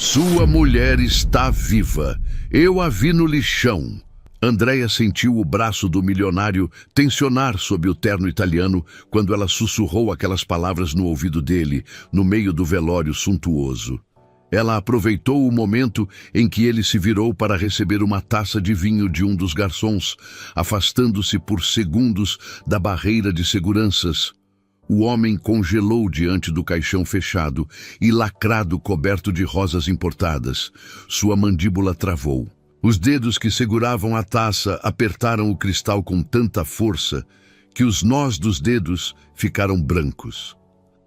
Sua mulher está viva. Eu a vi no lixão. Andréia sentiu o braço do milionário tensionar sob o terno italiano quando ela sussurrou aquelas palavras no ouvido dele, no meio do velório suntuoso. Ela aproveitou o momento em que ele se virou para receber uma taça de vinho de um dos garçons, afastando-se por segundos da barreira de seguranças. O homem congelou diante do caixão fechado e lacrado coberto de rosas importadas. Sua mandíbula travou. Os dedos que seguravam a taça apertaram o cristal com tanta força que os nós dos dedos ficaram brancos.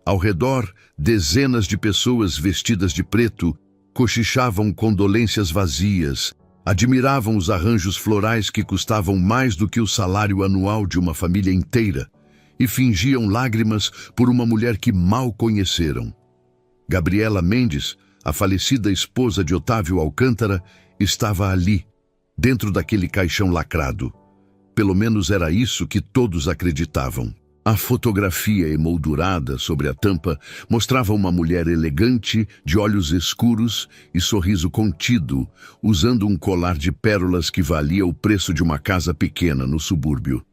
Ao redor, dezenas de pessoas vestidas de preto cochichavam condolências vazias, admiravam os arranjos florais que custavam mais do que o salário anual de uma família inteira e fingiam lágrimas por uma mulher que mal conheceram. Gabriela Mendes, a falecida esposa de Otávio Alcântara, estava ali, dentro daquele caixão lacrado. Pelo menos era isso que todos acreditavam. A fotografia emoldurada sobre a tampa mostrava uma mulher elegante, de olhos escuros e sorriso contido, usando um colar de pérolas que valia o preço de uma casa pequena no subúrbio.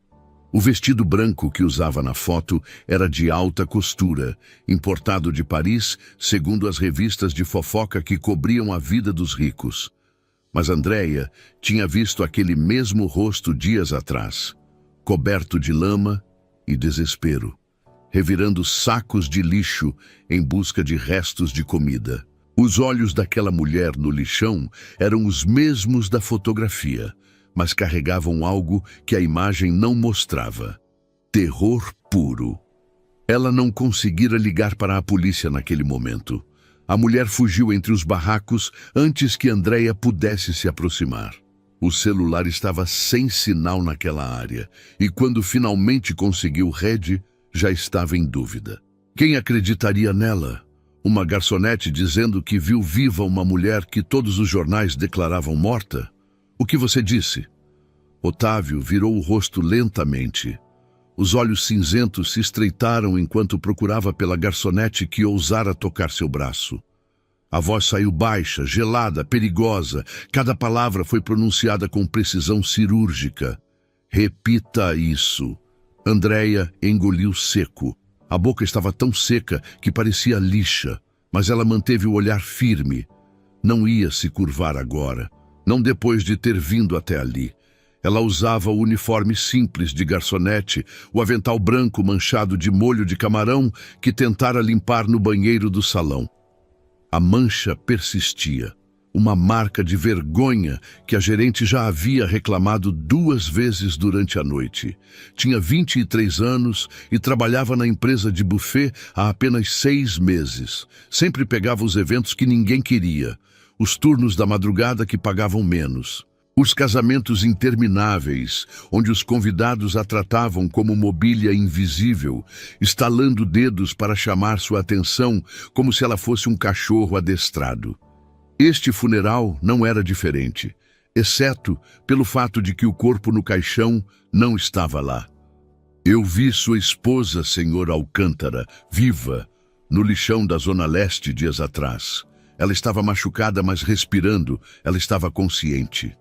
O vestido branco que usava na foto era de alta costura, importado de Paris, segundo as revistas de fofoca que cobriam a vida dos ricos. Mas Andréia tinha visto aquele mesmo rosto dias atrás, coberto de lama e desespero, revirando sacos de lixo em busca de restos de comida. Os olhos daquela mulher no lixão eram os mesmos da fotografia, mas carregavam algo que a imagem não mostrava. Terror puro. Ela não conseguira ligar para a polícia naquele momento. A mulher fugiu entre os barracos antes que Andréia pudesse se aproximar. O celular estava sem sinal naquela área, e quando finalmente conseguiu rede, já estava em dúvida. Quem acreditaria nela? Uma garçonete dizendo que viu viva uma mulher que todos os jornais declaravam morta? O que você disse? Otávio virou o rosto lentamente. Os olhos cinzentos se estreitaram enquanto procurava pela garçonete que ousara tocar seu braço. A voz saiu baixa, gelada, perigosa. Cada palavra foi pronunciada com precisão cirúrgica. Repita isso. Andréia engoliu seco. A boca estava tão seca que parecia lixa, mas ela manteve o olhar firme. Não ia se curvar agora, não depois de ter vindo até ali. Ela usava o uniforme simples de garçonete, o avental branco manchado de molho de camarão que tentara limpar no banheiro do salão. A mancha persistia, uma marca de vergonha que a gerente já havia reclamado 2 vezes durante a noite. Tinha 23 anos e trabalhava na empresa de buffet há apenas 6 meses. Sempre pegava os eventos que ninguém queria, os turnos da madrugada que pagavam menos. Os casamentos intermináveis, onde os convidados a tratavam como mobília invisível, estalando dedos para chamar sua atenção como se ela fosse um cachorro adestrado. Este funeral não era diferente, exceto pelo fato de que o corpo no caixão não estava lá. Eu vi sua esposa, senhor Alcântara, viva, no lixão da Zona Leste dias atrás. Ela estava machucada, mas respirando, ela estava consciente.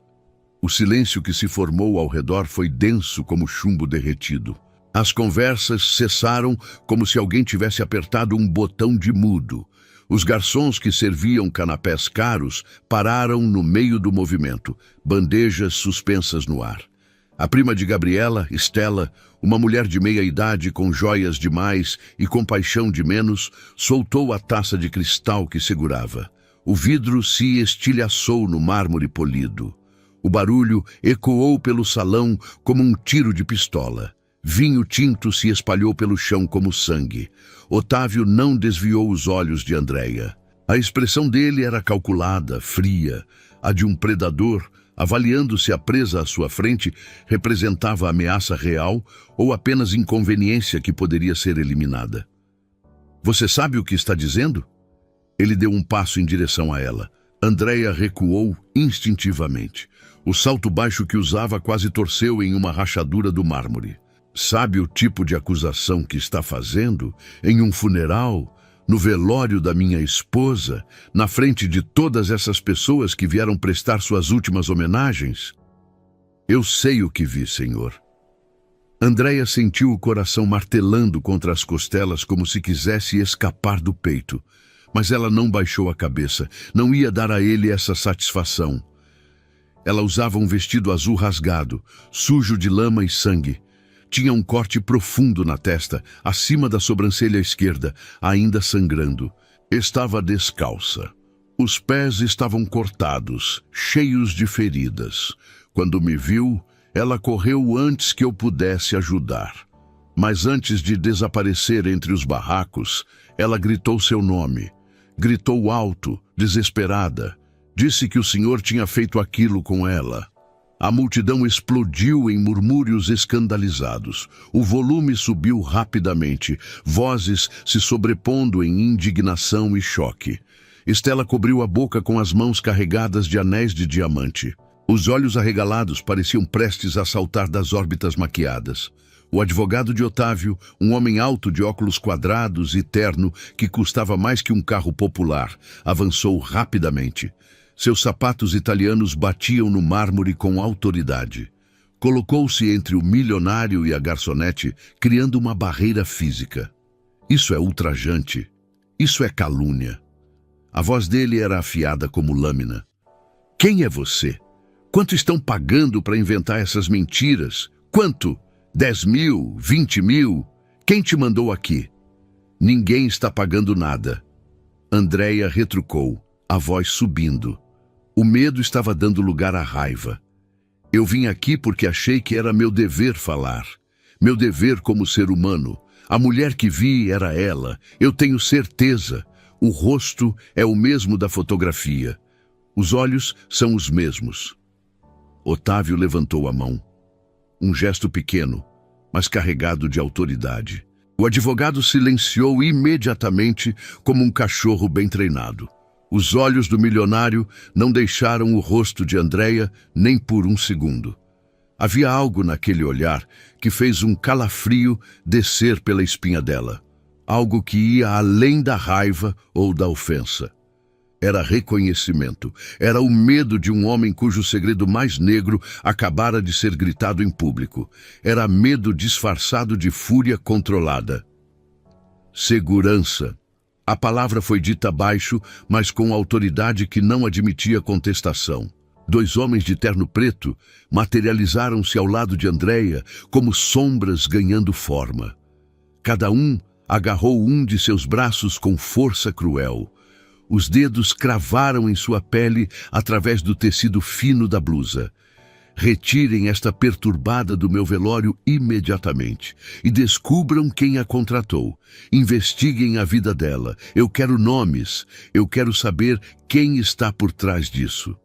O silêncio que se formou ao redor foi denso como chumbo derretido. As conversas cessaram como se alguém tivesse apertado um botão de mudo. Os garçons que serviam canapés caros pararam no meio do movimento, bandejas suspensas no ar. A prima de Gabriela, Estela, uma mulher de meia-idade com joias demais e compaixão de menos, soltou a taça de cristal que segurava. O vidro se estilhaçou no mármore polido. O barulho ecoou pelo salão como um tiro de pistola. Vinho tinto se espalhou pelo chão como sangue. Otávio não desviou os olhos de Andréia. A expressão dele era calculada, fria. A de um predador, avaliando se a presa à sua frente representava ameaça real ou apenas inconveniência que poderia ser eliminada. Você sabe o que está dizendo? Ele deu um passo em direção a ela. Andréia recuou instintivamente. O salto baixo que usava quase torceu em uma rachadura do mármore. Sabe o tipo de acusação que está fazendo? Em um funeral, no velório da minha esposa, na frente de todas essas pessoas que vieram prestar suas últimas homenagens? Eu sei o que vi, Senhor. Andréia sentiu o coração martelando contra as costelas como se quisesse escapar do peito. Mas ela não baixou a cabeça, não ia dar a ele essa satisfação. Ela usava um vestido azul rasgado, sujo de lama e sangue. Tinha um corte profundo na testa, acima da sobrancelha esquerda, ainda sangrando. Estava descalça. Os pés estavam cortados, cheios de feridas. Quando me viu, ela correu antes que eu pudesse ajudar. Mas antes de desaparecer entre os barracos, ela gritou seu nome. Gritou alto, desesperada. Disse que o Senhor tinha feito aquilo com ela. A multidão explodiu em murmúrios escandalizados. O volume subiu rapidamente, vozes se sobrepondo em indignação e choque. Estela cobriu a boca com as mãos carregadas de anéis de diamante. Os olhos arregalados pareciam prestes a saltar das órbitas maquiadas. O advogado de Otávio, um homem alto de óculos quadrados e terno que custava mais que um carro popular, avançou rapidamente. Seus sapatos italianos batiam no mármore com autoridade. Colocou-se entre o milionário e a garçonete, criando uma barreira física. Isso é ultrajante. Isso é calúnia. A voz dele era afiada como lâmina. Quem é você? Quanto estão pagando para inventar essas mentiras? Quanto? 10 mil? 20 mil? Quem te mandou aqui? Ninguém está pagando nada. Andréia retrucou, a voz subindo. O medo estava dando lugar à raiva. Eu vim aqui porque achei que era meu dever falar. Meu dever como ser humano. A mulher que vi era ela. Eu tenho certeza. O rosto é o mesmo da fotografia. Os olhos são os mesmos. Otávio levantou a mão. Um gesto pequeno, mas carregado de autoridade. O advogado silenciou imediatamente como um cachorro bem treinado. Os olhos do milionário não deixaram o rosto de Andréia nem por um segundo. Havia algo naquele olhar que fez um calafrio descer pela espinha dela. Algo que ia além da raiva ou da ofensa. Era reconhecimento. Era o medo de um homem cujo segredo mais negro acabara de ser gritado em público. Era medo disfarçado de fúria controlada. Segurança. A palavra foi dita baixo, mas com autoridade que não admitia contestação. 2 homens de terno preto materializaram-se ao lado de Andréia como sombras ganhando forma. Cada um agarrou um de seus braços com força cruel. Os dedos cravaram em sua pele através do tecido fino da blusa. Retirem esta perturbada do meu velório imediatamente e descubram quem a contratou. Investiguem a vida dela. Eu quero nomes. Eu quero saber quem está por trás disso.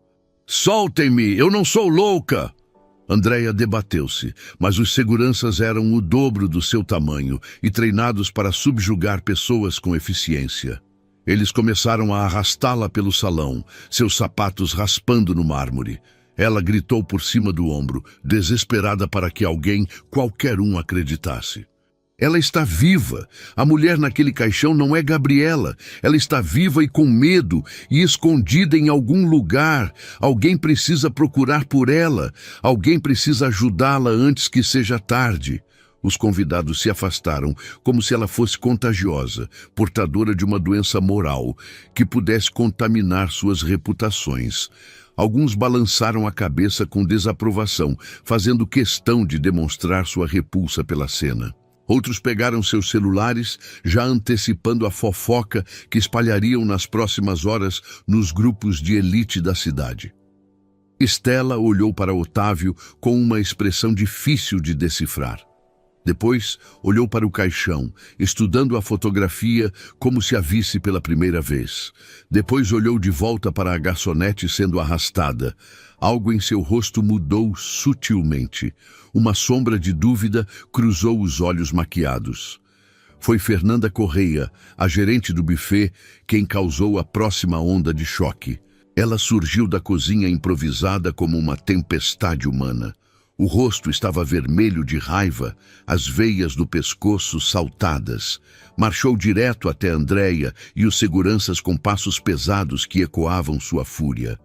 Soltem-me! Eu não sou louca! Andréia debateu-se, mas os seguranças eram o dobro do seu tamanho e treinados para subjugar pessoas com eficiência. Eles começaram a arrastá-la pelo salão, seus sapatos raspando no mármore. Ela gritou por cima do ombro, desesperada para que alguém, qualquer um, acreditasse. Ela está viva. A mulher naquele caixão não é Gabriela. Ela está viva e com medo, e escondida em algum lugar. Alguém precisa procurar por ela. Alguém precisa ajudá-la antes que seja tarde. Os convidados se afastaram, como se ela fosse contagiosa, portadora de uma doença moral, que pudesse contaminar suas reputações. Alguns balançaram a cabeça com desaprovação, fazendo questão de demonstrar sua repulsa pela cena. Outros pegaram seus celulares, já antecipando a fofoca que espalhariam nas próximas horas nos grupos de elite da cidade. Estela olhou para Otávio com uma expressão difícil de decifrar. Depois, olhou para o caixão, estudando a fotografia como se a visse pela primeira vez. Depois olhou de volta para a garçonete sendo arrastada. Algo em seu rosto mudou sutilmente. Uma sombra de dúvida cruzou os olhos maquiados. Foi Fernanda Correia, a gerente do buffet, quem causou a próxima onda de choque. Ela surgiu da cozinha improvisada como uma tempestade humana. O rosto estava vermelho de raiva, as veias do pescoço saltadas. Marchou direto até Andreia e os seguranças com passos pesados que ecoavam sua fúria.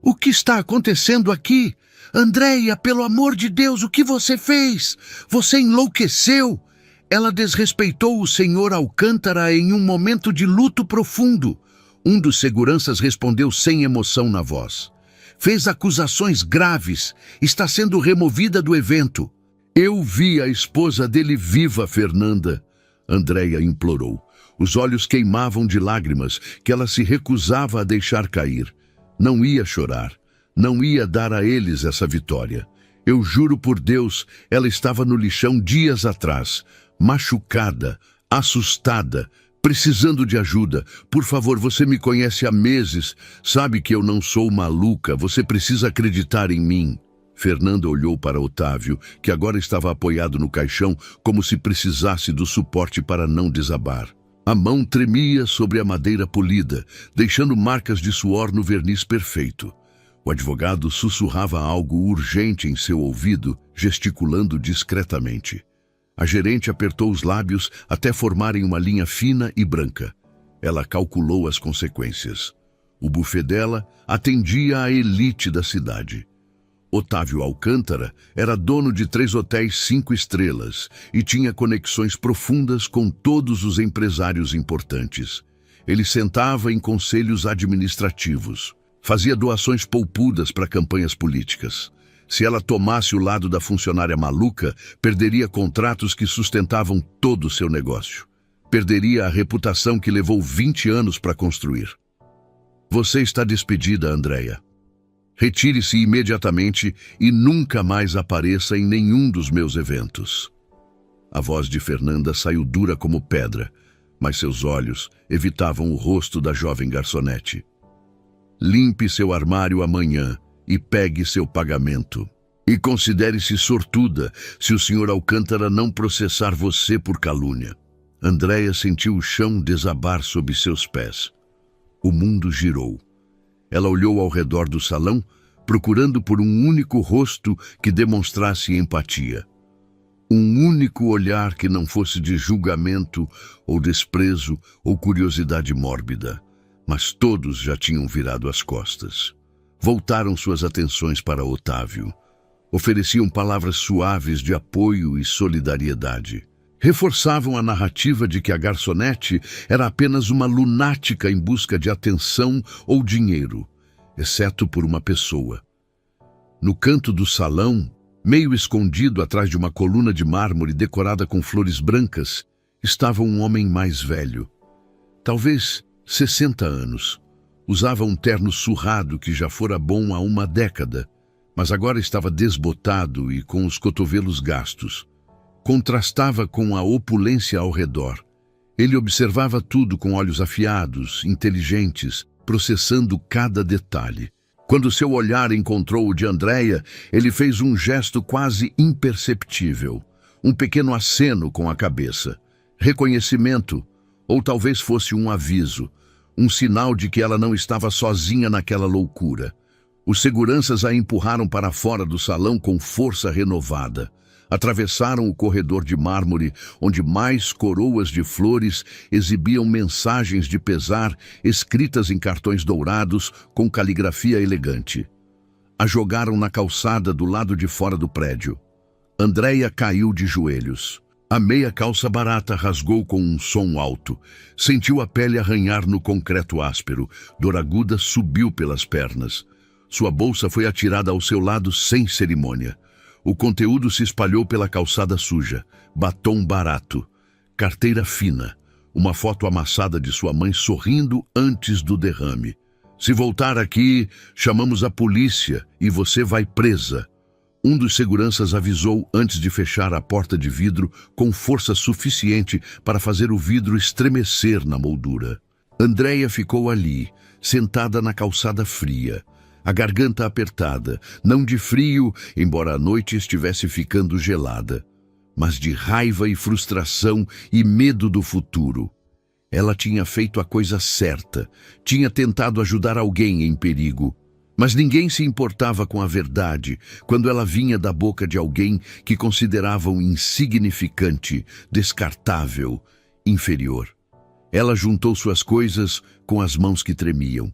"O que está acontecendo aqui? Andreia, pelo amor de Deus, o que você fez? Você enlouqueceu!" Ela desrespeitou o senhor Alcântara em um momento de luto profundo. Um dos seguranças respondeu sem emoção na voz. "Fez acusações graves. Está sendo removida do evento." "Eu vi a esposa dele viva, Fernanda," Andreia implorou. Os olhos queimavam de lágrimas que ela se recusava a deixar cair. Não ia chorar. Não ia dar a eles essa vitória. Eu juro por Deus, ela estava no lixão dias atrás, machucada, assustada, precisando de ajuda. "Por favor, você me conhece há meses, sabe que eu não sou maluca, você precisa acreditar em mim." Fernanda olhou para Otávio, que agora estava apoiado no caixão, como se precisasse do suporte para não desabar. A mão tremia sobre a madeira polida, deixando marcas de suor no verniz perfeito. O advogado sussurrava algo urgente em seu ouvido, gesticulando discretamente. A gerente apertou os lábios até formarem uma linha fina e branca. Ela calculou as consequências. O buffet dela atendia à elite da cidade. Otávio Alcântara era dono de 3 hotéis 5 estrelas e tinha conexões profundas com todos os empresários importantes. Ele sentava em conselhos administrativos. Fazia doações poupudas para campanhas políticas. Se ela tomasse o lado da funcionária maluca, perderia contratos que sustentavam todo o seu negócio. Perderia a reputação que levou 20 anos para construir. "Você está despedida, Andreia. Retire-se imediatamente e nunca mais apareça em nenhum dos meus eventos." A voz de Fernanda saiu dura como pedra, mas seus olhos evitavam o rosto da jovem garçonete. "Limpe seu armário amanhã e pegue seu pagamento. E considere-se sortuda se o Sr. Alcântara não processar você por calúnia." Andreia sentiu o chão desabar sob seus pés. O mundo girou. Ela olhou ao redor do salão, procurando por um único rosto que demonstrasse empatia. Um único olhar que não fosse de julgamento ou desprezo ou curiosidade mórbida. Mas todos já tinham virado as costas. Voltaram suas atenções para Otávio. Ofereciam palavras suaves de apoio e solidariedade. Reforçavam a narrativa de que a garçonete era apenas uma lunática em busca de atenção ou dinheiro, exceto por uma pessoa. No canto do salão, meio escondido atrás de uma coluna de mármore decorada com flores brancas, estava um homem mais velho. Talvez 60 anos. Usava um terno surrado que já fora bom há uma década, mas agora estava desbotado e com os cotovelos gastos. Contrastava com a opulência ao redor. Ele observava tudo com olhos afiados, inteligentes, processando cada detalhe. Quando seu olhar encontrou o de Andreia, ele fez um gesto quase imperceptível. Um pequeno aceno com a cabeça. Reconhecimento, ou talvez fosse um aviso. Um sinal de que ela não estava sozinha naquela loucura. Os seguranças a empurraram para fora do salão com força renovada. Atravessaram o corredor de mármore, onde mais coroas de flores exibiam mensagens de pesar escritas em cartões dourados com caligrafia elegante. A jogaram na calçada do lado de fora do prédio. Andreia caiu de joelhos. A meia calça barata rasgou com um som alto. Sentiu a pele arranhar no concreto áspero. Dor aguda subiu pelas pernas. Sua bolsa foi atirada ao seu lado sem cerimônia. O conteúdo se espalhou pela calçada suja. Batom barato. Carteira fina. Uma foto amassada de sua mãe sorrindo antes do derrame. "Se voltar aqui, chamamos a polícia e você vai presa." Um dos seguranças avisou antes de fechar a porta de vidro com força suficiente para fazer o vidro estremecer na moldura. Andreia ficou ali, sentada na calçada fria. A garganta apertada, não de frio, embora a noite estivesse ficando gelada, mas de raiva e frustração e medo do futuro. Ela tinha feito a coisa certa, tinha tentado ajudar alguém em perigo, Mas ninguém se importava com a verdade quando ela vinha da boca de alguém que consideravam insignificante, descartável, inferior. Ela juntou suas coisas com as mãos que tremiam.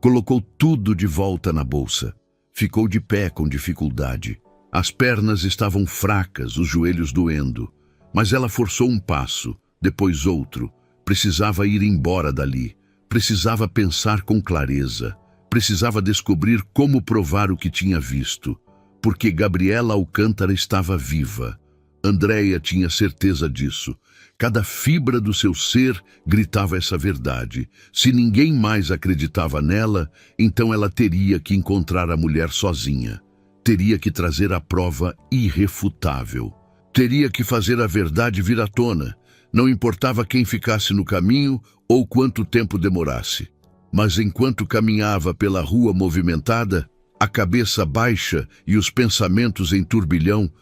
Colocou tudo de volta na bolsa. Ficou de pé com dificuldade. As pernas estavam fracas, os joelhos doendo. Mas ela forçou um passo, depois outro. Precisava ir embora dali. Precisava pensar com clareza. Precisava descobrir como provar o que tinha visto. Porque Gabriela Alcântara estava viva. Andréia tinha certeza disso. Cada fibra do seu ser gritava essa verdade. Se ninguém mais acreditava nela, então ela teria que encontrar a mulher sozinha. Teria que trazer a prova irrefutável. Teria que fazer a verdade vir à tona. Não importava quem ficasse no caminho ou quanto tempo demorasse. Mas enquanto caminhava pela rua movimentada, a cabeça baixa e os pensamentos em turbilhão,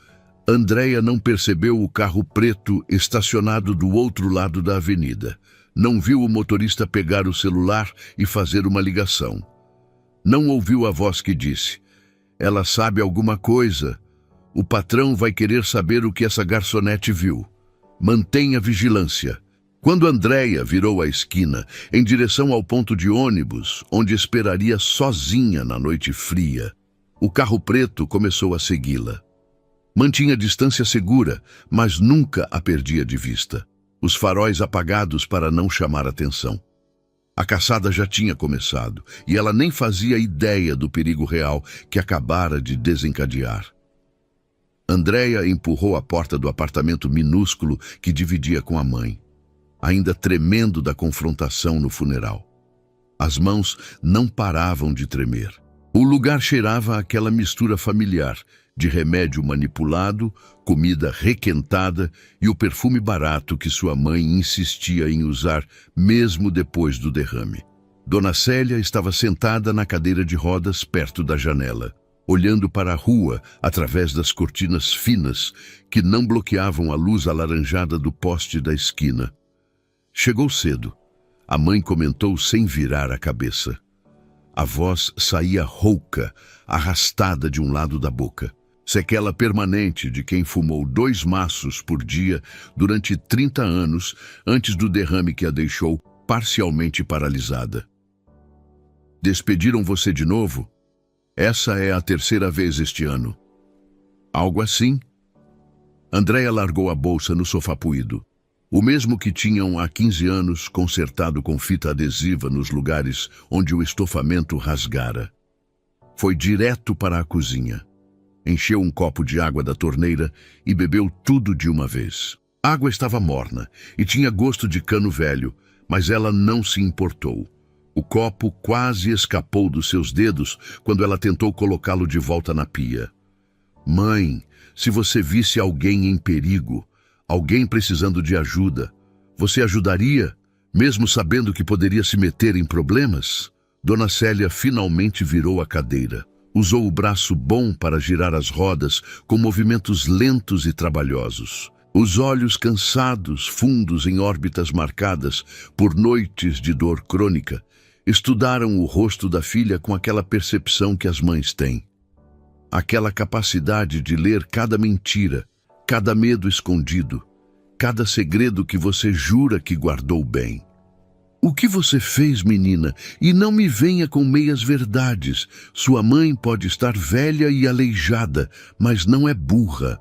Andréia não percebeu o carro preto estacionado do outro lado da avenida. Não viu o motorista pegar o celular e fazer uma ligação. Não ouviu a voz que disse: "Ela sabe alguma coisa. O patrão vai querer saber o que essa garçonete viu. Mantenha vigilância." Quando Andréia virou a esquina, em direção ao ponto de ônibus, onde esperaria sozinha na noite fria, o carro preto começou a segui-la. Mantinha distância segura, mas nunca a perdia de vista. Os faróis apagados para não chamar atenção. A caçada já tinha começado, e ela nem fazia ideia do perigo real que acabara de desencadear. Andréia empurrou a porta do apartamento minúsculo que dividia com a mãe, ainda tremendo da confrontação no funeral. As mãos não paravam de tremer. O lugar cheirava àquela mistura familiar de remédio manipulado, comida requentada e o perfume barato que sua mãe insistia em usar mesmo depois do derrame. Dona Célia estava sentada na cadeira de rodas perto da janela, olhando para a rua através das cortinas finas que não bloqueavam a luz alaranjada do poste da esquina. Chegou cedo. A mãe comentou sem virar a cabeça. A voz saía rouca, arrastada de um lado da boca. Sequela permanente de quem fumou 2 maços por dia durante 30 anos antes do derrame que a deixou parcialmente paralisada. Despediram você de novo? Essa é a 3ª vez este ano. Algo assim? Andréia largou a bolsa no sofá puído. O mesmo que tinham há 15 anos consertado com fita adesiva nos lugares onde o estofamento rasgara. Foi direto para a cozinha. Encheu um copo de água da torneira e bebeu tudo de uma vez. A água estava morna e tinha gosto de cano velho, mas ela não se importou. O copo quase escapou dos seus dedos quando ela tentou colocá-lo de volta na pia. Mãe, se você visse alguém em perigo, alguém precisando de ajuda, você ajudaria, mesmo sabendo que poderia se meter em problemas? Dona Célia finalmente virou a cadeira. Usou o braço bom para girar as rodas com movimentos lentos e trabalhosos. Os olhos cansados, fundos em órbitas marcadas por noites de dor crônica, estudaram o rosto da filha com aquela percepção que as mães têm. Aquela capacidade de ler cada mentira, cada medo escondido, cada segredo que você jura que guardou bem. O que você fez, menina? E não me venha com meias verdades. Sua mãe pode estar velha e aleijada, mas não é burra.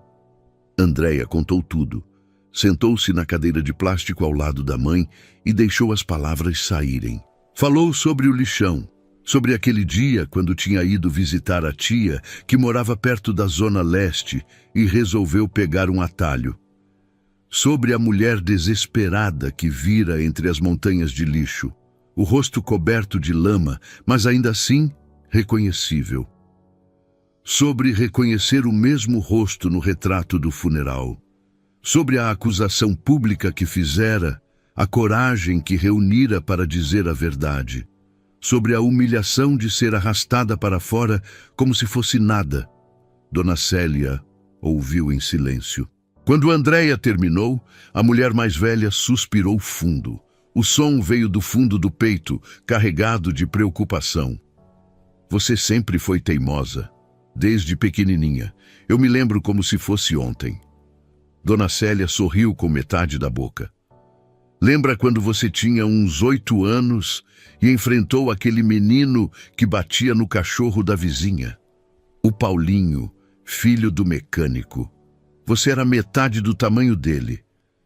Andréia contou tudo. Sentou-se na cadeira de plástico ao lado da mãe e deixou as palavras saírem. Falou sobre o lixão, sobre aquele dia quando tinha ido visitar a tia, que morava perto da Zona Leste, e resolveu pegar um atalho. Sobre a mulher desesperada que vira entre as montanhas de lixo, o rosto coberto de lama, mas ainda assim reconhecível. Sobre reconhecer o mesmo rosto no retrato do funeral. Sobre a acusação pública que fizera, a coragem que reunira para dizer a verdade. Sobre a humilhação de ser arrastada para fora como se fosse nada. Dona Célia ouviu em silêncio. Quando Andréia terminou, a mulher mais velha suspirou fundo. O som veio do fundo do peito, carregado de preocupação. Você sempre foi teimosa, desde pequenininha. Eu me lembro como se fosse ontem. Dona Célia sorriu com metade da boca. Lembra quando você tinha uns 8 anos e enfrentou aquele menino que batia no cachorro da vizinha? O Paulinho, filho do mecânico. Você era metade do tamanho dele,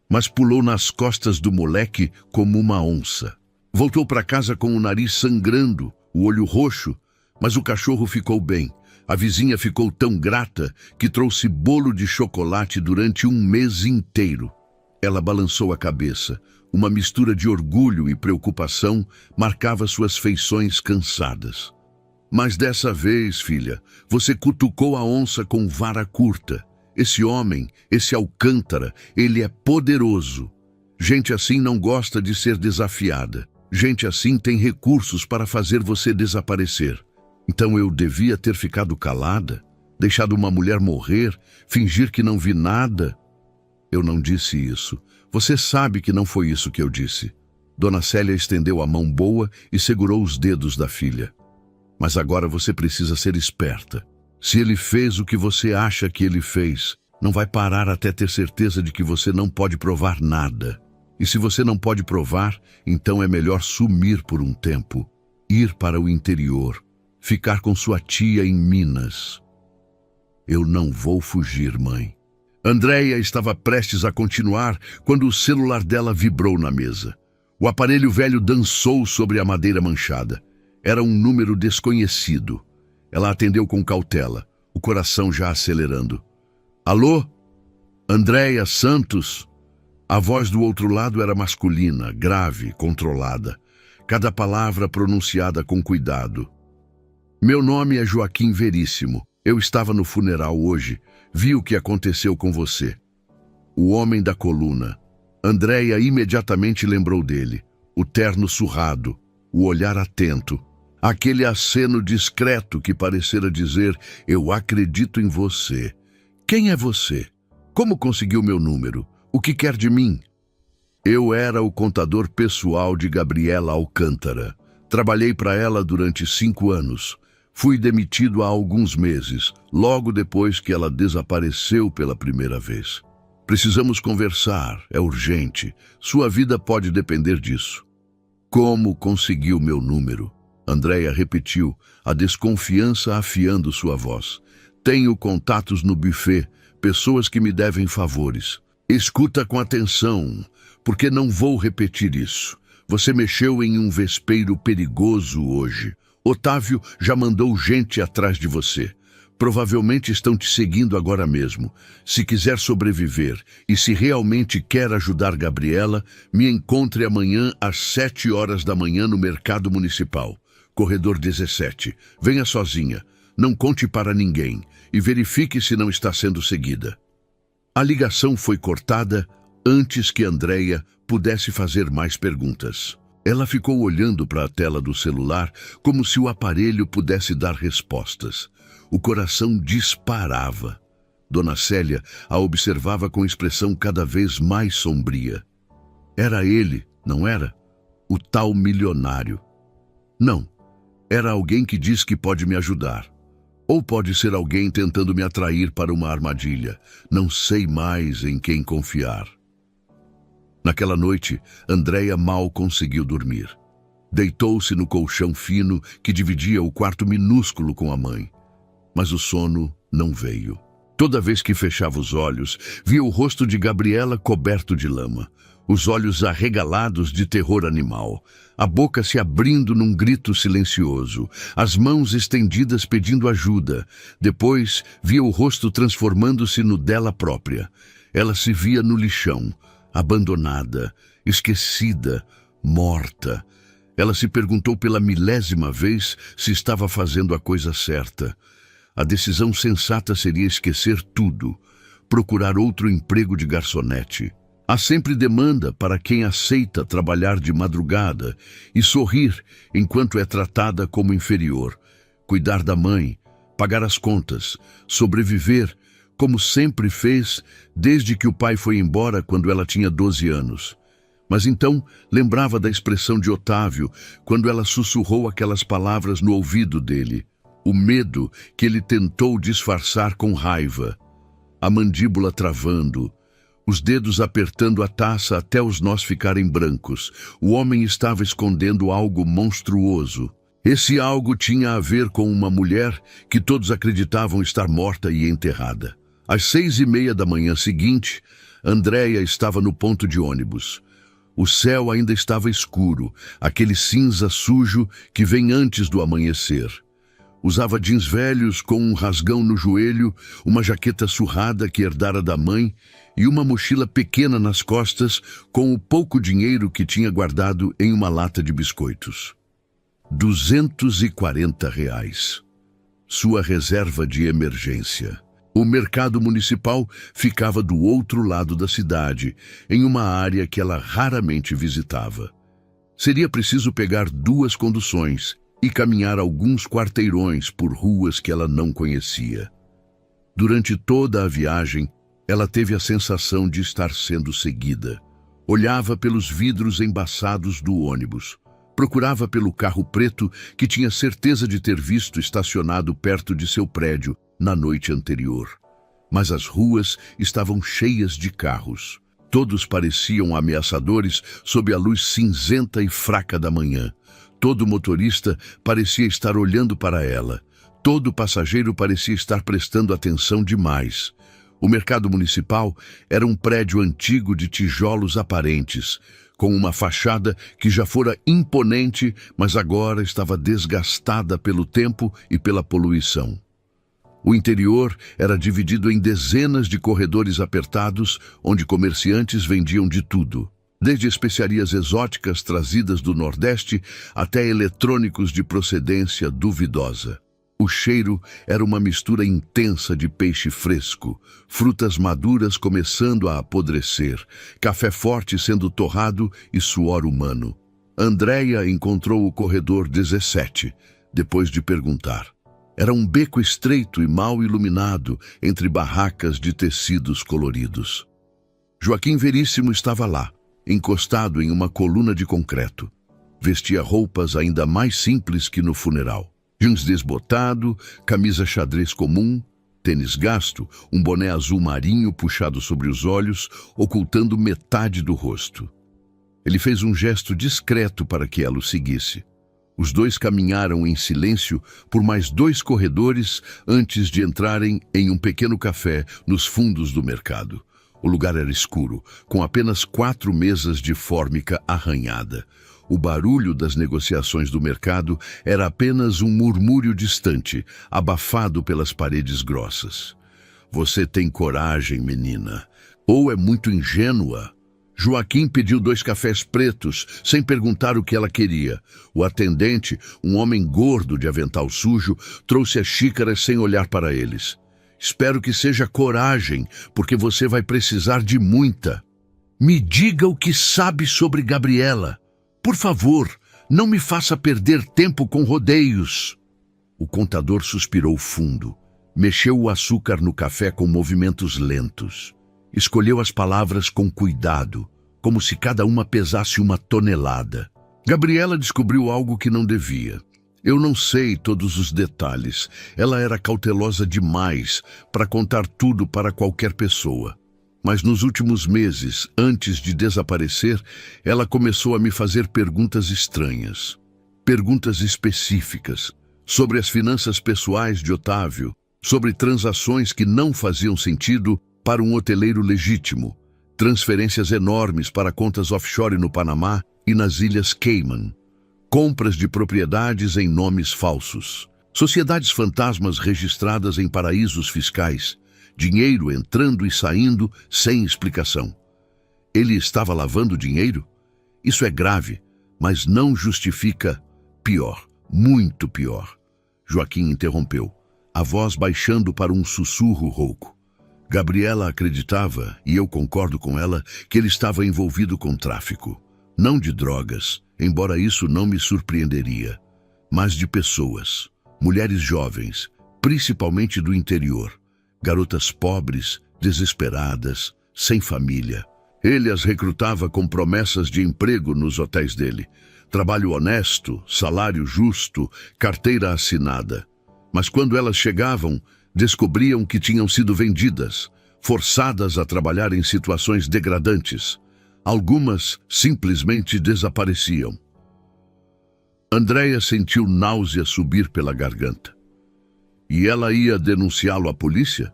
mas pulou nas costas do moleque como uma onça. Voltou para casa com o nariz sangrando, o olho roxo, mas o cachorro ficou bem. A vizinha ficou tão grata que trouxe bolo de chocolate durante um mês inteiro. Ela balançou a cabeça. Uma mistura de orgulho e preocupação marcava suas feições cansadas. Mas dessa vez, filha, você cutucou a onça com vara curta. Esse homem, esse Alcântara, ele é poderoso. Gente assim não gosta de ser desafiada. Gente assim tem recursos para fazer você desaparecer. Então eu devia ter ficado calada, deixado uma mulher morrer, fingir que não vi nada. Eu não disse isso. Você sabe que não foi isso que eu disse. Dona Célia estendeu a mão boa e segurou os dedos da filha. Mas agora você precisa ser esperta. Se ele fez o que você acha que ele fez, não vai parar até ter certeza de que você não pode provar nada. E se você não pode provar, então é melhor sumir por um tempo, ir para o interior, ficar com sua tia em Minas. Eu não vou fugir, mãe. Andréia estava prestes a continuar quando o celular dela vibrou na mesa. O aparelho velho dançou sobre a madeira manchada. Era um número desconhecido. Ela atendeu com cautela, o coração já acelerando. Alô? Andréia Santos? A voz do outro lado era masculina, grave, controlada. Cada palavra pronunciada com cuidado. Meu nome é Joaquim Veríssimo. Eu estava no funeral hoje. Vi o que aconteceu com você. O homem da coluna. Andréia imediatamente lembrou dele. O terno surrado, o olhar atento. Aquele aceno discreto que parecera dizer, eu acredito em você. Quem é você? Como conseguiu meu número? O que quer de mim? Eu era o contador pessoal de Gabriela Alcântara. Trabalhei para ela durante 5 anos. Fui demitido há alguns meses, logo depois que ela desapareceu pela primeira vez. Precisamos conversar, é urgente. Sua vida pode depender disso. Como conseguiu meu número? Andréia repetiu, a desconfiança afiando sua voz. Tenho contatos no buffet, pessoas que me devem favores. Escuta com atenção, porque não vou repetir isso. Você mexeu em um vespeiro perigoso hoje. Otávio já mandou gente atrás de você. Provavelmente estão te seguindo agora mesmo. Se quiser sobreviver e se realmente quer ajudar Gabriela, me encontre amanhã às 7 horas da manhã no Mercado Municipal. Corredor 17. Venha sozinha. Não conte para ninguém e verifique se não está sendo seguida. A ligação foi cortada antes que Andréia pudesse fazer mais perguntas. Ela ficou olhando para a tela do celular como se o aparelho pudesse dar respostas. O coração disparava. Dona Célia a observava com expressão cada vez mais sombria. Era ele, não era? O tal milionário. Não, era alguém que diz que pode me ajudar. Ou pode ser alguém tentando me atrair para uma armadilha. Não sei mais em quem confiar. Naquela noite, Andréia mal conseguiu dormir. Deitou-se no colchão fino que dividia o quarto minúsculo com a mãe. Mas o sono não veio. Toda vez que fechava os olhos, via o rosto de Gabriela coberto de lama, os olhos arregalados de terror animal, a boca se abrindo num grito silencioso, as mãos estendidas pedindo ajuda. Depois, via o rosto transformando-se no dela própria. Ela se via no lixão, abandonada, esquecida, morta. Ela se perguntou pela 1000ª vez se estava fazendo a coisa certa. A decisão sensata seria esquecer tudo, procurar outro emprego de garçonete. Há sempre demanda para quem aceita trabalhar de madrugada e sorrir enquanto é tratada como inferior, cuidar da mãe, pagar as contas, sobreviver, como sempre fez desde que o pai foi embora quando ela tinha 12 anos. Mas então lembrava da expressão de Otávio quando ela sussurrou aquelas palavras no ouvido dele. o medo que ele tentou disfarçar com raiva, a mandíbula travando, os dedos apertando a taça até os nós ficarem brancos. O homem estava escondendo algo monstruoso. Esse algo tinha a ver com uma mulher que todos acreditavam estar morta e enterrada. Às 6:30 da manhã seguinte, Andréia estava no ponto de ônibus. O céu ainda estava escuro, aquele cinza sujo que vem antes do amanhecer. Usava jeans velhos com um rasgão no joelho, uma jaqueta surrada que herdara da mãe e uma mochila pequena nas costas com o pouco dinheiro que tinha guardado em uma lata de biscoitos. R$ 240. Sua reserva de emergência. O mercado municipal ficava do outro lado da cidade, em uma área que ela raramente visitava. Seria preciso pegar 2 conduções e caminhar alguns quarteirões por ruas que ela não conhecia. Durante toda a viagem, ela teve a sensação de estar sendo seguida. Olhava pelos vidros embaçados do ônibus. Procurava pelo carro preto que tinha certeza de ter visto estacionado perto de seu prédio na noite anterior. Mas as ruas estavam cheias de carros. Todos pareciam ameaçadores sob a luz cinzenta e fraca da manhã. Todo motorista parecia estar olhando para ela. Todo passageiro parecia estar prestando atenção demais. O mercado municipal era um prédio antigo de tijolos aparentes, com uma fachada que já fora imponente, mas agora estava desgastada pelo tempo e pela poluição. O interior era dividido em dezenas de corredores apertados, onde comerciantes vendiam de tudo, desde especiarias exóticas trazidas do Nordeste até eletrônicos de procedência duvidosa. O cheiro era uma mistura intensa de peixe fresco, frutas maduras começando a apodrecer, café forte sendo torrado e suor humano. Andréia encontrou o corredor 17, depois de perguntar. Era um beco estreito e mal iluminado entre barracas de tecidos coloridos. Joaquim Veríssimo estava lá, encostado em uma coluna de concreto. Vestia roupas ainda mais simples que no funeral. Jeans desbotado, camisa xadrez comum, tênis gasto, um boné azul marinho puxado sobre os olhos, ocultando metade do rosto. Ele fez um gesto discreto para que ela o seguisse. Os dois caminharam em silêncio por mais 2 corredores antes de entrarem em um pequeno café nos fundos do mercado. O lugar era escuro, com apenas 4 mesas de fórmica arranhada. O barulho das negociações do mercado era apenas um murmúrio distante, abafado pelas paredes grossas. Você tem coragem, menina. Ou é muito ingênua. Joaquim pediu 2 cafés pretos, sem perguntar o que ela queria. O atendente, um homem gordo de avental sujo, trouxe as xícaras sem olhar para eles. Espero que seja coragem, porque você vai precisar de muita. Me diga o que sabe sobre Gabriela. Por favor, não me faça perder tempo com rodeios. O contador suspirou fundo. Mexeu o açúcar no café com movimentos lentos. Escolheu as palavras com cuidado, como se cada uma pesasse 1 tonelada. Gabriela descobriu algo que não devia. Eu não sei todos os detalhes. Ela era cautelosa demais para contar tudo para qualquer pessoa. Mas nos últimos meses, antes de desaparecer, ela começou a me fazer perguntas estranhas. Perguntas específicas, sobre as finanças pessoais de Otávio, sobre transações que não faziam sentido para um hoteleiro legítimo, transferências enormes para contas offshore no Panamá e nas Ilhas Cayman, compras de propriedades em nomes falsos, sociedades fantasmas registradas em paraísos fiscais, dinheiro entrando e saindo sem explicação. Ele estava lavando dinheiro? Isso é grave, mas não justifica pior, muito pior. Joaquim interrompeu, a voz baixando para um sussurro rouco. Gabriela acreditava, e eu concordo com ela, que ele estava envolvido com tráfico. Não de drogas, embora isso não me surpreenderia, mas de pessoas, mulheres jovens, principalmente do interior. Garotas pobres, desesperadas, sem família. Ele as recrutava com promessas de emprego nos hotéis dele. Trabalho honesto, salário justo, carteira assinada. Mas quando elas chegavam, descobriam que tinham sido vendidas, forçadas a trabalhar em situações degradantes. Algumas simplesmente desapareciam. Andréia sentiu náusea subir pela garganta. E ela ia denunciá-lo à polícia?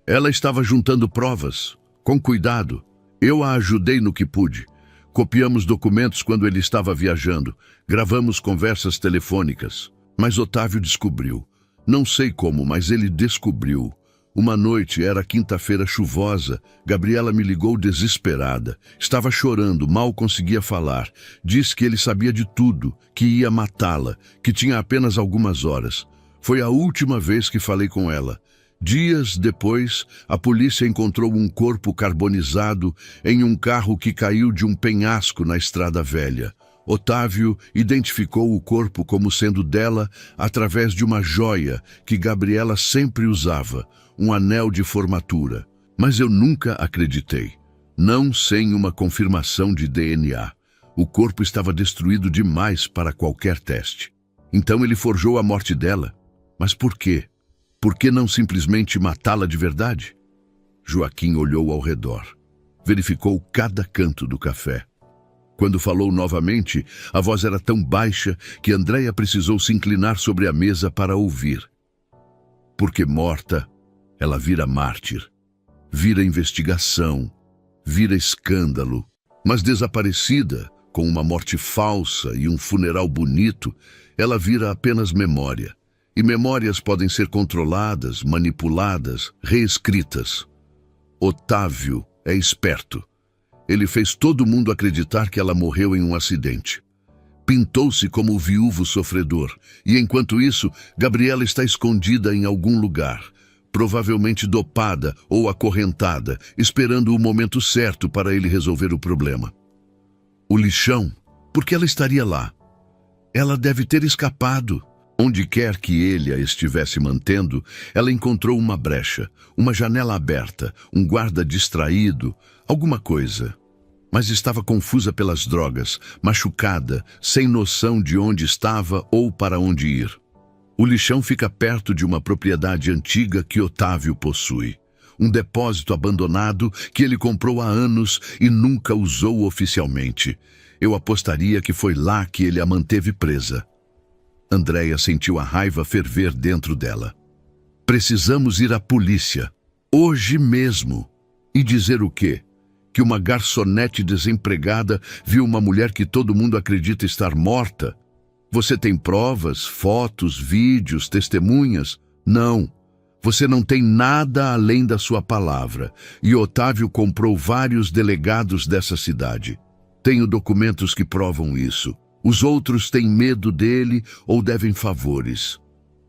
Ela estava juntando provas, com cuidado. Eu a ajudei no que pude. Copiamos documentos quando ele estava viajando, gravamos conversas telefônicas. Mas Otávio descobriu. Não sei como, mas ele descobriu. Uma noite, era quinta-feira chuvosa, Gabriela me ligou desesperada. Estava chorando, mal conseguia falar. Disse que ele sabia de tudo, que ia matá-la, que tinha apenas algumas horas. Foi a última vez que falei com ela. Dias depois, a polícia encontrou um corpo carbonizado em um carro que caiu de um penhasco na Estrada Velha. Otávio identificou o corpo como sendo dela através de uma joia que Gabriela sempre usava, um anel de formatura. Mas eu nunca acreditei. Não sem uma confirmação de DNA. O corpo estava destruído demais para qualquer teste. Então ele forjou a morte dela. Mas por quê? Por que não simplesmente matá-la de verdade? Joaquim olhou ao redor. Verificou cada canto do café. Quando falou novamente, a voz era tão baixa que Andréia precisou se inclinar sobre a mesa para ouvir. Porque morta, ela vira mártir, vira investigação, vira escândalo. Mas desaparecida, com uma morte falsa e um funeral bonito, ela vira apenas memória. E memórias podem ser controladas, manipuladas, reescritas. Otávio é esperto. Ele fez todo mundo acreditar que ela morreu em um acidente. Pintou-se como o viúvo sofredor, e enquanto isso, Gabriela está escondida em algum lugar, provavelmente dopada ou acorrentada, esperando o momento certo para ele resolver o problema. O lixão, por que ela estaria lá? Ela deve ter escapado. Onde quer que ele a estivesse mantendo, ela encontrou uma brecha, uma janela aberta, um guarda distraído, alguma coisa. Mas estava confusa pelas drogas, machucada, sem noção de onde estava ou para onde ir. O lixão fica perto de uma propriedade antiga que Otávio possui. Um depósito abandonado que ele comprou há anos e nunca usou oficialmente. Eu apostaria que foi lá que ele a manteve presa. Andréia sentiu a raiva ferver dentro dela. Precisamos ir à polícia, hoje mesmo. E dizer o quê? Que uma garçonete desempregada viu uma mulher que todo mundo acredita estar morta? Você tem provas, fotos, vídeos, testemunhas? Não. Você não tem nada além da sua palavra. E Otávio comprou vários delegados dessa cidade. Tenho documentos que provam isso. Os outros têm medo dele ou devem favores.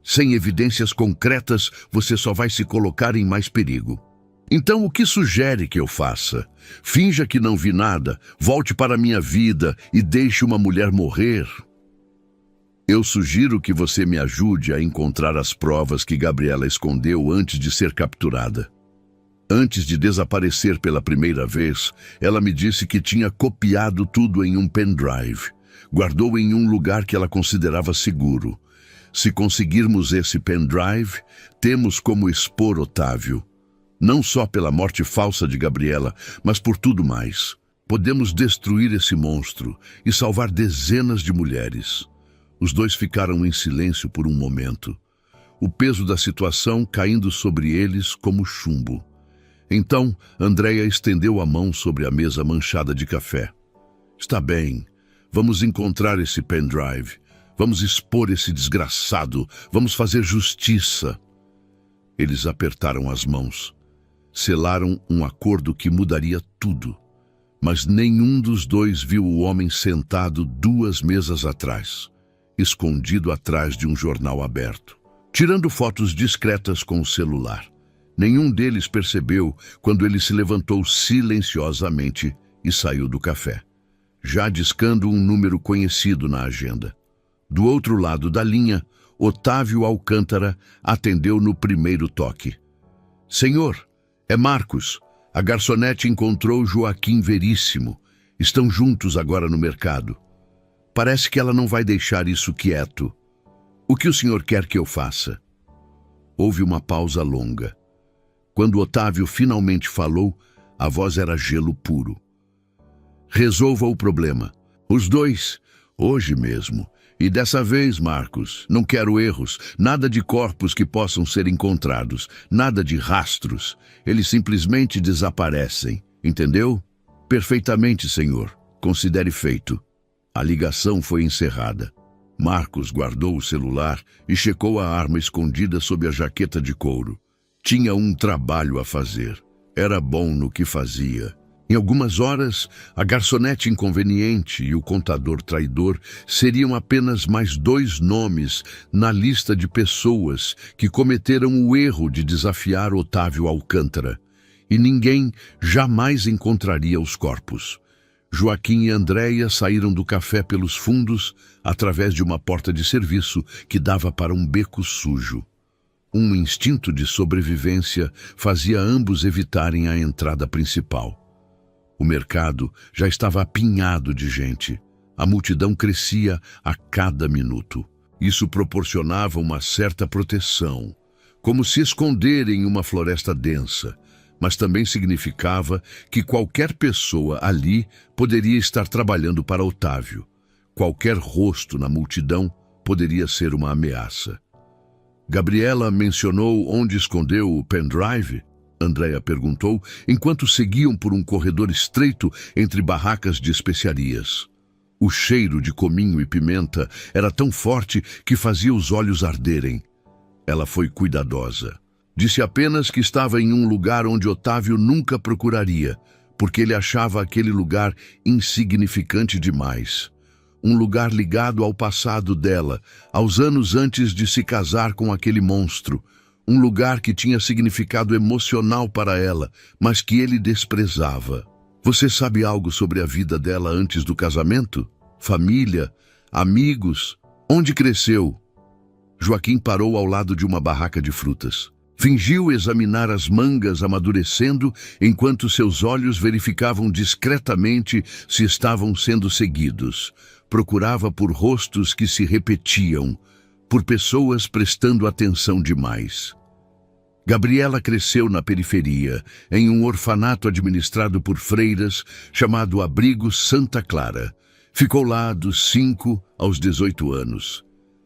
Sem evidências concretas, você só vai se colocar em mais perigo. Então, o que sugere que eu faça? Finja que não vi nada, volte para a minha vida e deixe uma mulher morrer. Eu sugiro que você me ajude a encontrar as provas que Gabriela escondeu antes de ser capturada. Antes de desaparecer pela primeira vez, ela me disse que tinha copiado tudo em um pendrive. Guardou em um lugar que ela considerava seguro. Se conseguirmos esse pendrive, temos como expor Otávio. Não só pela morte falsa de Gabriela, mas por tudo mais. Podemos destruir esse monstro e salvar dezenas de mulheres. Os dois ficaram em silêncio por um momento. O peso da situação caindo sobre eles como chumbo. Então, Andréia estendeu a mão sobre a mesa manchada de café. Está bem. Vamos encontrar esse pendrive. Vamos expor esse desgraçado. Vamos fazer justiça. Eles apertaram as mãos. Selaram um acordo que mudaria tudo. Mas nenhum dos dois viu o homem sentado 2 mesas atrás, escondido atrás de um jornal aberto, tirando fotos discretas com o celular. Nenhum deles percebeu quando ele se levantou silenciosamente e saiu do café, já discando um número conhecido na agenda. Do outro lado da linha, Otávio Alcântara atendeu no primeiro toque. Senhor, é Marcos. A garçonete encontrou Joaquim Veríssimo. Estão juntos agora no mercado. Parece que ela não vai deixar isso quieto. O que o senhor quer que eu faça? Houve uma pausa longa. Quando Otávio finalmente falou, a voz era gelo puro. Resolva o problema. Os dois, hoje mesmo. E dessa vez, Marcos, não quero erros, nada de corpos que possam ser encontrados, nada de rastros. Eles simplesmente desaparecem, entendeu? Perfeitamente, senhor. Considere feito. A ligação foi encerrada. Marcos guardou o celular e checou a arma escondida sob a jaqueta de couro. Tinha um trabalho a fazer. Era bom no que fazia. Em algumas horas, a garçonete inconveniente e o contador traidor seriam apenas mais 2 nomes na lista de pessoas que cometeram o erro de desafiar Otávio Alcântara. E ninguém jamais encontraria os corpos. Joaquim e Andréia saíram do café pelos fundos através de uma porta de serviço que dava para um beco sujo. Um instinto de sobrevivência fazia ambos evitarem a entrada principal. O mercado já estava apinhado de gente. A multidão crescia a cada minuto. Isso proporcionava uma certa proteção, como se esconder em uma floresta densa, mas também significava que qualquer pessoa ali poderia estar trabalhando para Otávio. Qualquer rosto na multidão poderia ser uma ameaça. Gabriela mencionou onde escondeu o pendrive? Andréia perguntou, enquanto seguiam por um corredor estreito entre barracas de especiarias. O cheiro de cominho e pimenta era tão forte que fazia os olhos arderem. Ela foi cuidadosa. Disse apenas que estava em um lugar onde Otávio nunca procuraria, porque ele achava aquele lugar insignificante demais. Um lugar ligado ao passado dela, aos anos antes de se casar com aquele monstro. Um lugar que tinha significado emocional para ela, mas que ele desprezava. Você sabe algo sobre a vida dela antes do casamento? Família? Amigos? Onde cresceu? Joaquim parou ao lado de uma barraca de frutas. Fingiu examinar as mangas amadurecendo enquanto seus olhos verificavam discretamente se estavam sendo seguidos. Procurava por rostos que se repetiam, por pessoas prestando atenção demais. Gabriela cresceu na periferia, em um orfanato administrado por freiras, chamado Abrigo Santa Clara. Ficou lá dos 5 aos 18 anos.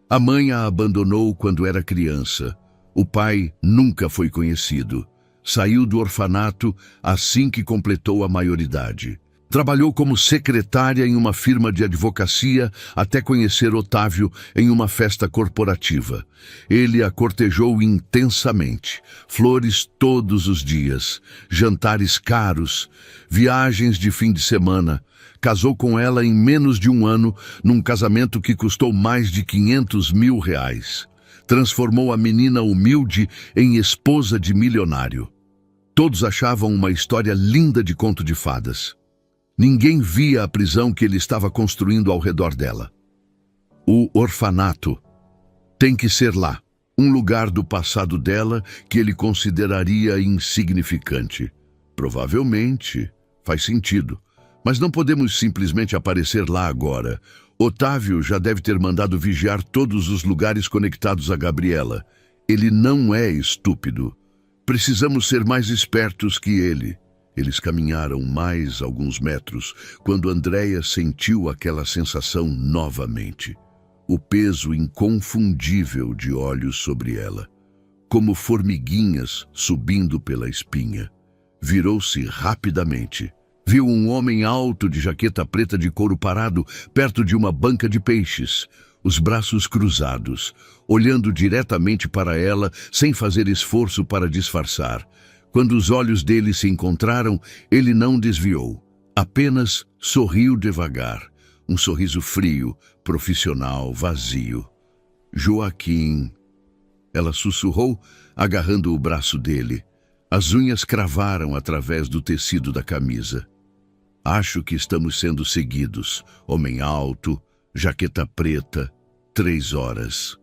A mãe a abandonou quando era criança. O pai nunca foi conhecido. Saiu do orfanato assim que completou a maioridade. Trabalhou como secretária em uma firma de advocacia até conhecer Otávio em uma festa corporativa. Ele a cortejou intensamente, flores todos os dias, jantares caros, viagens de fim de semana. Casou com ela em menos de um ano, num casamento que custou mais de R$500 mil. Transformou a menina humilde em esposa de milionário. Todos achavam uma história linda de conto de fadas. Ninguém via a prisão que ele estava construindo ao redor dela. O orfanato tem que ser lá, um lugar do passado dela que ele consideraria insignificante. Provavelmente, faz sentido, mas não podemos simplesmente aparecer lá agora. Otávio já deve ter mandado vigiar todos os lugares conectados a Gabriela. Ele não é estúpido. Precisamos ser mais espertos que ele. Eles caminharam mais alguns metros quando Andréia sentiu aquela sensação novamente. O peso inconfundível de olhos sobre ela, como formiguinhas subindo pela espinha. Virou-se rapidamente. Viu um homem alto de jaqueta preta de couro parado perto de uma banca de peixes, os braços cruzados, olhando diretamente para ela sem fazer esforço para disfarçar. Quando os olhos dele se encontraram, ele não desviou. Apenas sorriu devagar. Um sorriso frio, profissional, vazio. Joaquim. Ela sussurrou, agarrando o braço dele. As unhas cravaram através do tecido da camisa. Acho que estamos sendo seguidos. Homem alto, jaqueta preta, 3 horas.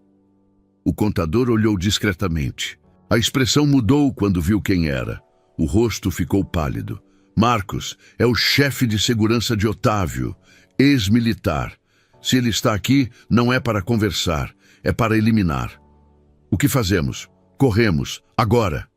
O contador olhou discretamente. A expressão mudou quando viu quem era. O rosto ficou pálido. Marcos é o chefe de segurança de Otávio, ex-militar. Se ele está aqui, não é para conversar. é para eliminar. O que fazemos? Corremos, agora.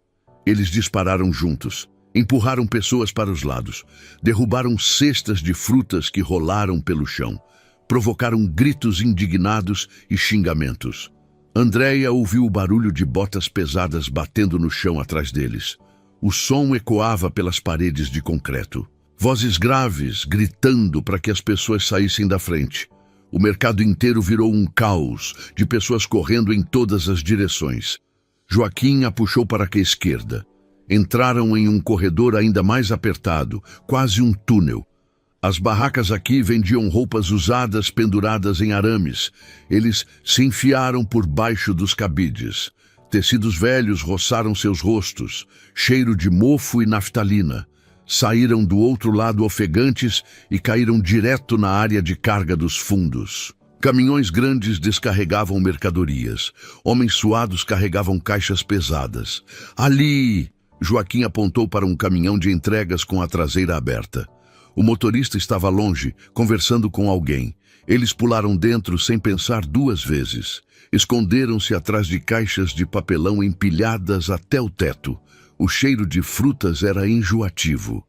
Eles dispararam juntos. Empurraram pessoas para os lados. Derrubaram cestas de frutas que rolaram pelo chão. Provocaram gritos indignados e xingamentos. Andréia ouviu o barulho de botas pesadas batendo no chão atrás deles. O som ecoava pelas paredes de concreto. Vozes graves gritando para que as pessoas saíssem da frente. O mercado inteiro virou um caos, de pessoas correndo em todas as direções. Joaquim a puxou para a esquerda. Entraram em um corredor ainda mais apertado, quase um túnel. As barracas aqui vendiam roupas usadas penduradas em arames. Eles se enfiaram por baixo dos cabides. Tecidos velhos roçaram seus rostos, cheiro de mofo e naftalina. Saíram do outro lado ofegantes e caíram direto na área de carga dos fundos. Caminhões grandes descarregavam mercadorias. Homens suados carregavam caixas pesadas. Ali! Joaquim apontou para um caminhão de entregas com a traseira aberta. O motorista estava longe, conversando com alguém. Eles pularam dentro sem pensar duas vezes. Esconderam-se atrás de caixas de papelão empilhadas até o teto. O cheiro de frutas era enjoativo.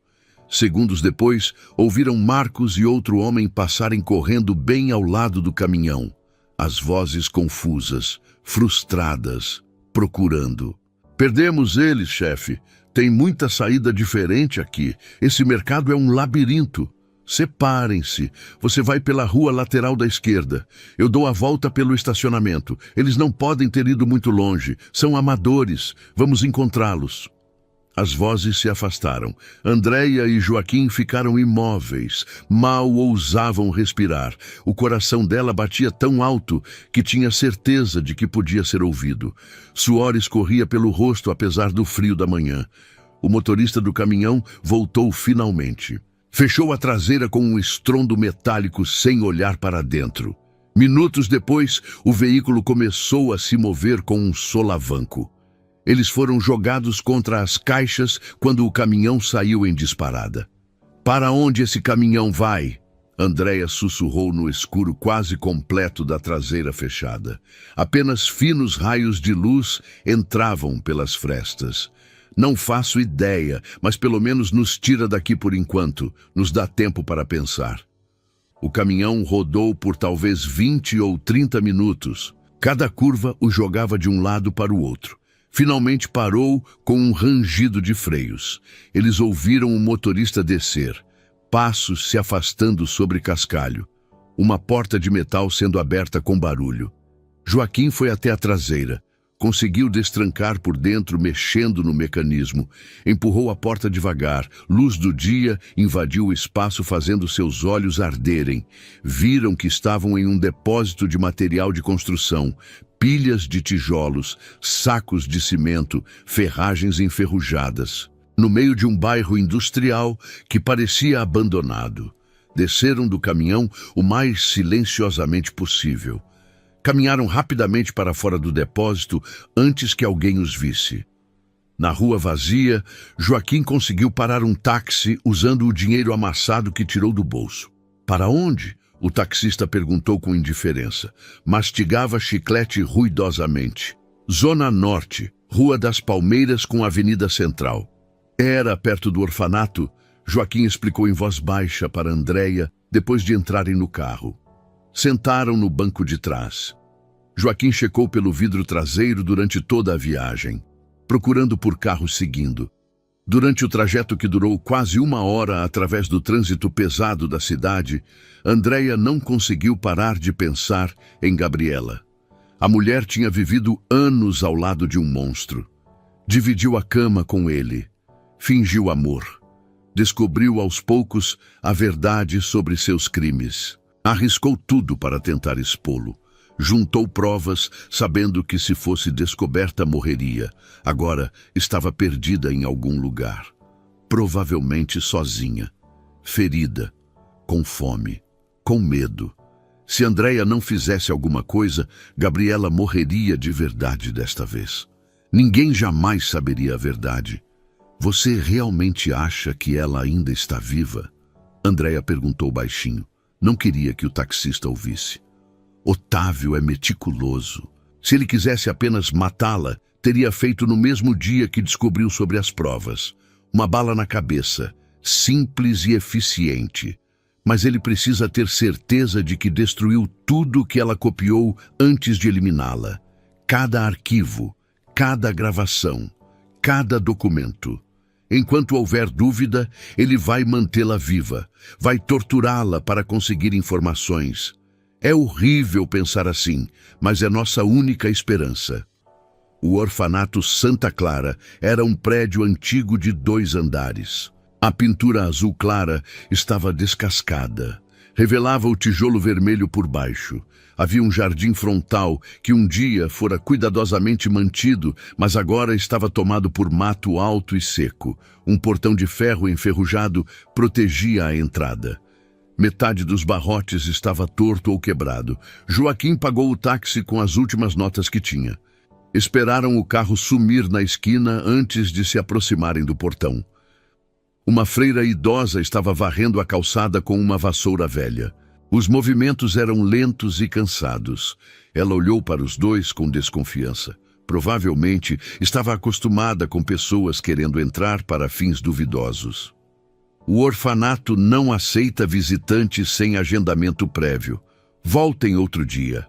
Segundos depois, ouviram Marcos e outro homem passarem correndo bem ao lado do caminhão. As vozes confusas, frustradas, procurando. Perdemos eles, chefe. Tem muita saída diferente aqui. Esse mercado é um labirinto. Separem-se. Você vai pela rua lateral da esquerda. Eu dou a volta pelo estacionamento. Eles não podem ter ido muito longe. São amadores. Vamos encontrá-los. As vozes se afastaram. Andréia e Joaquim ficaram imóveis. Mal ousavam respirar. O coração dela batia tão alto que tinha certeza de que podia ser ouvido. Suor escorria pelo rosto apesar do frio da manhã. O motorista do caminhão voltou finalmente. Fechou a traseira com um estrondo metálico sem olhar para dentro. Minutos depois, o veículo começou a se mover com um solavanco. Eles foram jogados contra as caixas quando o caminhão saiu em disparada. Para onde esse caminhão vai? Andréia sussurrou no escuro quase completo da traseira fechada. Apenas finos raios de luz entravam pelas frestas. Não faço ideia, mas pelo menos nos tira daqui por enquanto. Nos dá tempo para pensar. O caminhão rodou por talvez 20 ou 30 minutos. Cada curva o jogava de um lado para o outro. Finalmente parou com um rangido de freios. Eles ouviram o motorista descer, passos se afastando sobre cascalho, uma porta de metal sendo aberta com barulho. Joaquim foi até a traseira, conseguiu destrancar por dentro mexendo no mecanismo, empurrou a porta devagar, luz do dia invadiu o espaço fazendo seus olhos arderem. Viram que estavam em um depósito de material de construção, pilhas de tijolos, sacos de cimento, ferragens enferrujadas. No meio de um bairro industrial que parecia abandonado. Desceram do caminhão o mais silenciosamente possível. Caminharam rapidamente para fora do depósito antes que alguém os visse. Na rua vazia, Joaquim conseguiu parar um táxi usando o dinheiro amassado que tirou do bolso. Para onde? O taxista perguntou com indiferença. Mastigava chiclete ruidosamente. Zona Norte, Rua das Palmeiras com Avenida Central. Era perto do orfanato, Joaquim explicou em voz baixa para Andréia, depois de entrarem no carro. Sentaram no banco de trás. Joaquim checou pelo vidro traseiro durante toda a viagem, procurando por carros seguindo. Durante o trajeto que durou quase 1 hora através do trânsito pesado da cidade, Andréia não conseguiu parar de pensar em Gabriela. A mulher tinha vivido anos ao lado de um monstro. Dividiu a cama com ele. Fingiu amor. Descobriu aos poucos a verdade sobre seus crimes. Arriscou tudo para tentar expô-lo. Juntou provas, sabendo que se fosse descoberta morreria. Agora estava perdida em algum lugar. Provavelmente sozinha. Ferida. Com fome. Com medo. Se Andréia não fizesse alguma coisa, Gabriela morreria de verdade desta vez. Ninguém jamais saberia a verdade. Você realmente acha que ela ainda está viva? Andréia perguntou baixinho. Não queria que o taxista ouvisse. Otávio é meticuloso. Se ele quisesse apenas matá-la, teria feito no mesmo dia que descobriu sobre as provas. Uma bala na cabeça, simples e eficiente. Mas ele precisa ter certeza de que destruiu tudo que ela copiou antes de eliminá-la. Cada arquivo, cada gravação, cada documento. Enquanto houver dúvida, ele vai mantê-la viva, vai torturá-la para conseguir informações. É horrível pensar assim, mas é nossa única esperança. O orfanato Santa Clara era um prédio antigo de 2 andares. A pintura azul clara estava descascada. Revelava o tijolo vermelho por baixo. Havia um jardim frontal que um dia fora cuidadosamente mantido, mas agora estava tomado por mato alto e seco. Um portão de ferro enferrujado protegia a entrada. Metade dos barrotes estava torto ou quebrado. Joaquim pagou o táxi com as últimas notas que tinha. Esperaram o carro sumir na esquina antes de se aproximarem do portão. Uma freira idosa estava varrendo a calçada com uma vassoura velha. Os movimentos eram lentos e cansados. Ela olhou para os dois com desconfiança. Provavelmente estava acostumada com pessoas querendo entrar para fins duvidosos. O orfanato não aceita visitantes sem agendamento prévio. Voltem outro dia.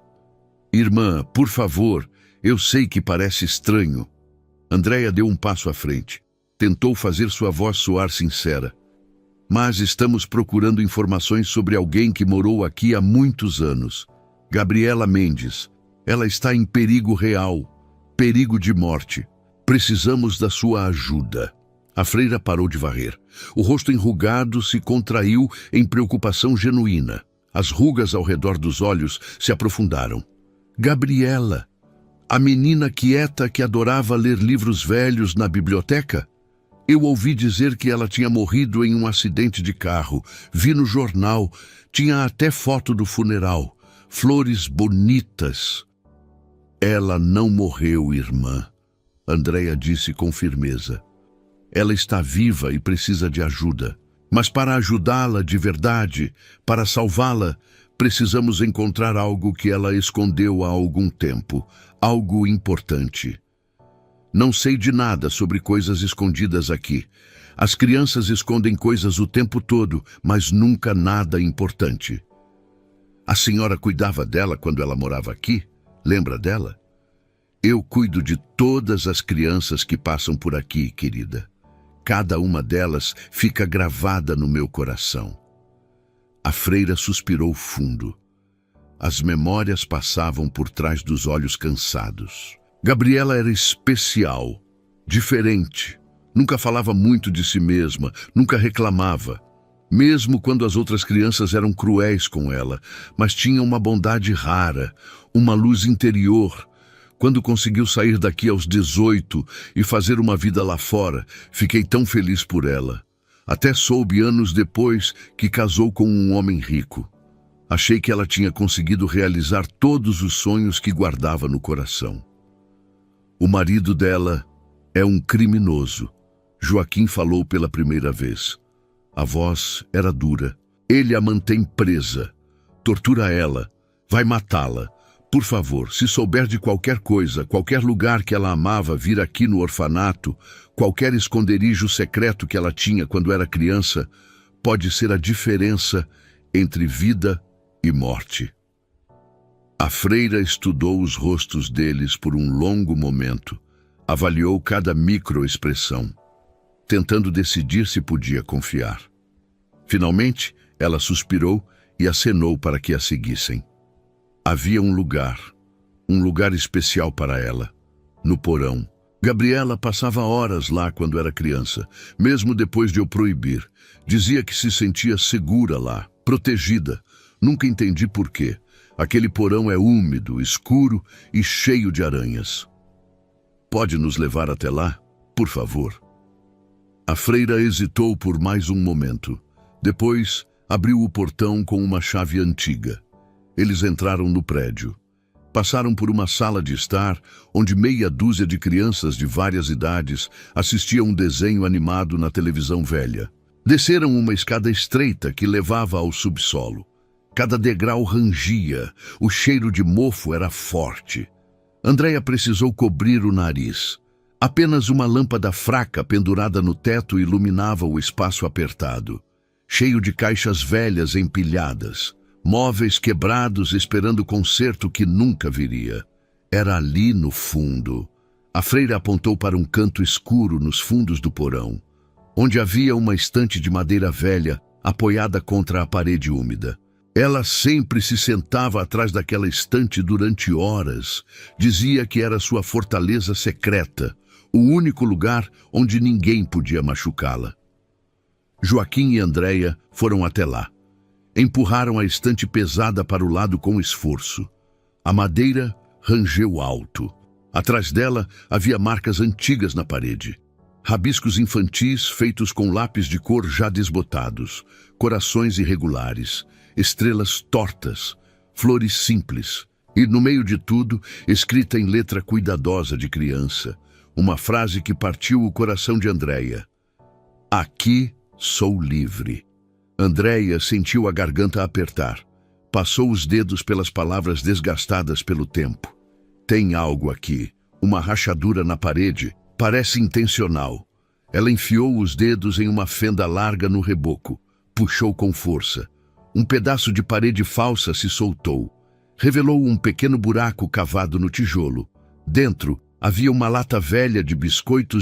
Irmã, por favor, eu sei que parece estranho. Andréia deu um passo à frente. Tentou fazer sua voz soar sincera. Mas estamos procurando informações sobre alguém que morou aqui há muitos anos. Gabriela Mendes. Ela está em perigo real. Perigo de morte. Precisamos da sua ajuda. A freira parou de varrer. O rosto enrugado se contraiu em preocupação genuína. As rugas ao redor dos olhos se aprofundaram. Gabriela, a menina quieta que adorava ler livros velhos na biblioteca? Eu ouvi dizer que ela tinha morrido em um acidente de carro. Vi no jornal. Tinha até foto do funeral. Flores bonitas. Ela não morreu, irmã. Andréia disse com firmeza. Ela está viva e precisa de ajuda. Mas para ajudá-la de verdade, para salvá-la, precisamos encontrar algo que ela escondeu há algum tempo. Algo importante. Não sei de nada sobre coisas escondidas aqui. As crianças escondem coisas o tempo todo, mas nunca nada importante. A senhora cuidava dela quando ela morava aqui? Lembra dela? Eu cuido de todas as crianças que passam por aqui, querida. Cada uma delas fica gravada no meu coração. A freira suspirou fundo. As memórias passavam por trás dos olhos cansados. Gabriela era especial, diferente. Nunca falava muito de si mesma, nunca reclamava. Mesmo quando as outras crianças eram cruéis com ela, mas tinha uma bondade rara, uma luz interior. Quando conseguiu sair daqui aos 18 e fazer uma vida lá fora, fiquei tão feliz por ela. Até soube anos depois que casou com um homem rico. Achei que ela tinha conseguido realizar todos os sonhos que guardava no coração. O marido dela é um criminoso. Joaquim falou pela primeira vez. A voz era dura. Ele a mantém presa. Tortura ela. Vai matá-la. Por favor, se souber de qualquer coisa, qualquer lugar que ela amava vir aqui no orfanato, qualquer esconderijo secreto que ela tinha quando era criança, pode ser a diferença entre vida e morte. A freira estudou os rostos deles por um longo momento, avaliou cada microexpressão, tentando decidir se podia confiar. Finalmente, ela suspirou e acenou para que a seguissem. Havia um lugar especial para ela, no porão. Gabriela passava horas lá quando era criança, mesmo depois de eu proibir. Dizia que se sentia segura lá, protegida. Nunca entendi por quê. Aquele porão é úmido, escuro e cheio de aranhas. Pode nos levar até lá, por favor? A freira hesitou por mais um momento. Depois, abriu o portão com uma chave antiga. Eles entraram no prédio. Passaram por uma sala de estar, onde meia dúzia de crianças de várias idades assistiam um desenho animado na televisão velha. Desceram uma escada estreita que levava ao subsolo. Cada degrau rangia, o cheiro de mofo era forte. Andréia precisou cobrir o nariz. Apenas uma lâmpada fraca pendurada no teto iluminava o espaço apertado, cheio de caixas velhas empilhadas, móveis quebrados esperando conserto que nunca viria. Era ali no fundo. A freira apontou para um canto escuro nos fundos do porão, onde havia uma estante de madeira velha apoiada contra a parede úmida. Ela sempre se sentava atrás daquela estante durante horas. Dizia que era sua fortaleza secreta, o único lugar onde ninguém podia machucá-la. Joaquim e Andréia foram até lá. Empurraram a estante pesada para o lado com esforço. A madeira rangeu alto. Atrás dela havia marcas antigas na parede. Rabiscos infantis feitos com lápis de cor já desbotados, corações irregulares, estrelas tortas, flores simples. E no meio de tudo, escrita em letra cuidadosa de criança, uma frase que partiu o coração de Andréia. Aqui sou livre. Andréia sentiu a garganta apertar. Passou os dedos pelas palavras desgastadas pelo tempo. Tem algo aqui, uma rachadura na parede, parece intencional. Ela enfiou os dedos em uma fenda larga no reboco, puxou com força. Um pedaço de parede falsa se soltou. Revelou um pequeno buraco cavado no tijolo. Dentro havia uma lata velha de biscoitos